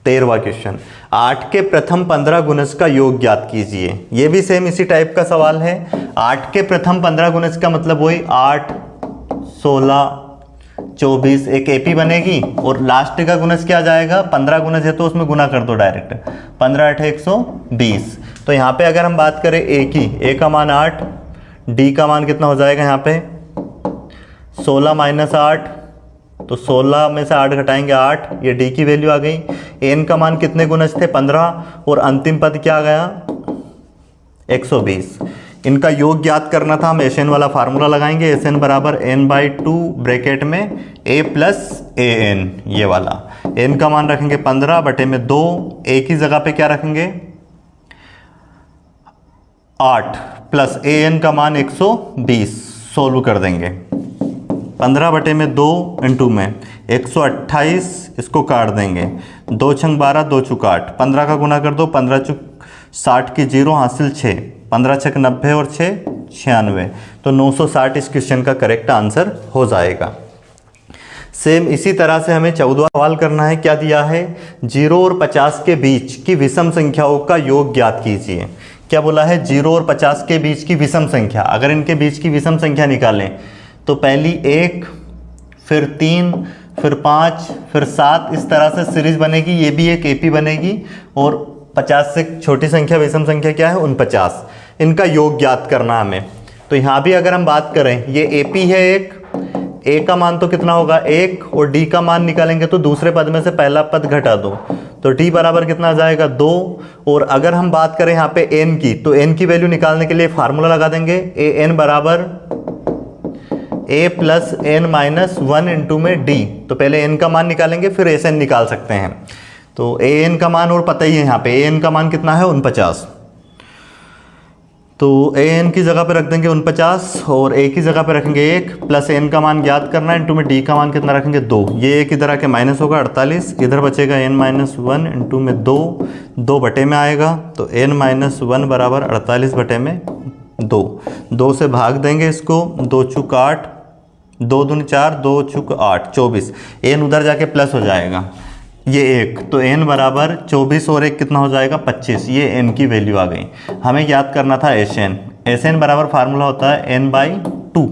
13वां क्वेश्चन। 8 के प्रथम 15 गुणज का योग ज्ञात कीजिए। ये भी सेम इसी टाइप का सवाल है। 8 के प्रथम 15 गुणज का मतलब वही 8 16 24 एक एपी बनेगी और लास्ट का गुणज क्या जाएगा, 15 गुणज है तो उसमें गुना कर दो डायरेक्ट, 15 8 120। तो यहाँ पे अगर हम बात करें ए की, ए का मान 8, डी का मान कितना हो जाएगा यहाँ पे 16 माइनस 8, तो 16 में से 8 घटाएंगे 8, ये डी की वैल्यू आ गई। एन का मान कितने गुणज थे 15 और अंतिम पद क्या गया 120। इनका योग ज्ञात करना था, हम एन वाला फार्मूला लगाएंगे, एन बराबर n/2 ब्रैकेट में a प्लस ए एन, ये वाला n का मान रखेंगे 15/2, a की जगह पे क्या रखेंगे 8 प्लस ए एन का मान 120, सोल्व कर देंगे 15/2 इंटू में 128, इसको काट देंगे 2 छंग 12 2 चुक 8, 15 का गुना कर दो, 15 चुक 60 की 0 हासिल 6, 15 छक 90 और 6 96, तो 960 इस क्वेश्चन का करेक्ट आंसर हो जाएगा। सेम इसी तरह से हमें 14वां सवाल करना है। क्या दिया है, 0 और 50 के बीच की विषम संख्याओं का योग ज्ञात कीजिए। क्या बोला है, 0 और 50 के बीच की विषम संख्या, अगर इनके बीच की विषम संख्या निकालें तो पहली 1, फिर 3, फिर 5, फिर 7, इस तरह से सीरीज बनेगी। ये भी एक एपी बनेगी और 50 से छोटी संख्या विषम संख्या क्या है 49, इनका योग ज्ञात करना हमें। तो यहाँ भी अगर हम बात करें, ये एपी है एक, ए का मान तो कितना होगा 1 और डी का मान निकालेंगे तो दूसरे पद में से पहला पद घटा दो, तो डी बराबर कितना आ जाएगा 2। और अगर हम बात करें यहाँ पे एन की, तो एन की वैल्यू निकालने के लिए फार्मूला लगा देंगे, ए एन बराबर a plus n minus 1 into में डी। तो पहले n का मान निकालेंगे फिर एस एन निकाल सकते हैं। तो ए एन का मान और पता ही है यहाँ पे, ए एन का मान कितना है 49, तो ए एन की जगह पे रख देंगे 49 और ए की जगह पे रखेंगे 1, प्लस एन का मान ज्ञात करना है, इंटू में डी का मान कितना रखेंगे 2। ये एक इधर आके माइनस होगा 48, इधर बचेगा n माइनस 1 इंटू में 2, 2 बटे में आएगा, तो n माइनस 1 बराबर 48 बटे में 2। 2 से भाग देंगे इसको, 2 चुक 8, 2 दूनी 4, 2 चुक 8 24, n उधर जाके प्लस हो जाएगा, ये 1, तो n बराबर 24 और 1 कितना हो जाएगा 25, ये n की वैल्यू आ गई। हमें याद करना था एस एन बराबर फार्मूला होता है n/2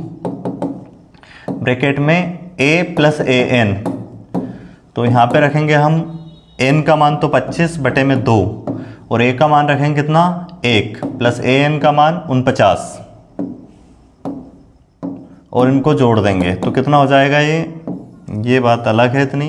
ब्रैकेट में a प्लस ए एन। तो यहाँ पे रखेंगे हम n का मान तो 25 बटे में 2 और a का मान रखेंगे कितना 1 प्लस ए एन का मान 49 और इनको जोड़ देंगे तो कितना हो जाएगा, ये बात अलग है इतनी,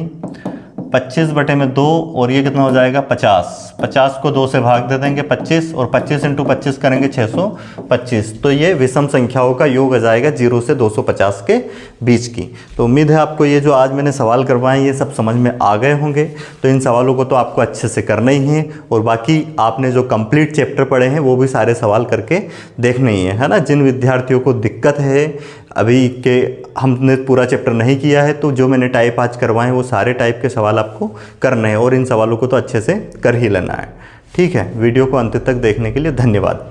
25 बटे में 2 और ये कितना हो जाएगा 50, 50 को 2 से भाग दे देंगे 25 और 25 इंटू 25 करेंगे 625। तो ये विषम संख्याओं का योग आ जाएगा 0 से 250 के बीच की। तो उम्मीद है आपको ये जो आज मैंने सवाल करवाए ये सब समझ में आ गए होंगे। तो इन सवालों को तो आपको अच्छे से करना ही है और बाकी आपने जो कंप्लीट चैप्टर पढ़े हैं वो भी सारे सवाल करके देखने ही है ना। जिन विद्यार्थियों को दिक्कत है अभी के हमने पूरा चैप्टर नहीं किया है, तो जो मैंने टाइप आज करवाए हैं वो सारे टाइप के सवाल आपको करने हैं और इन सवालों को तो अच्छे से कर ही लेना है। ठीक है, वीडियो को अंत तक देखने के लिए धन्यवाद।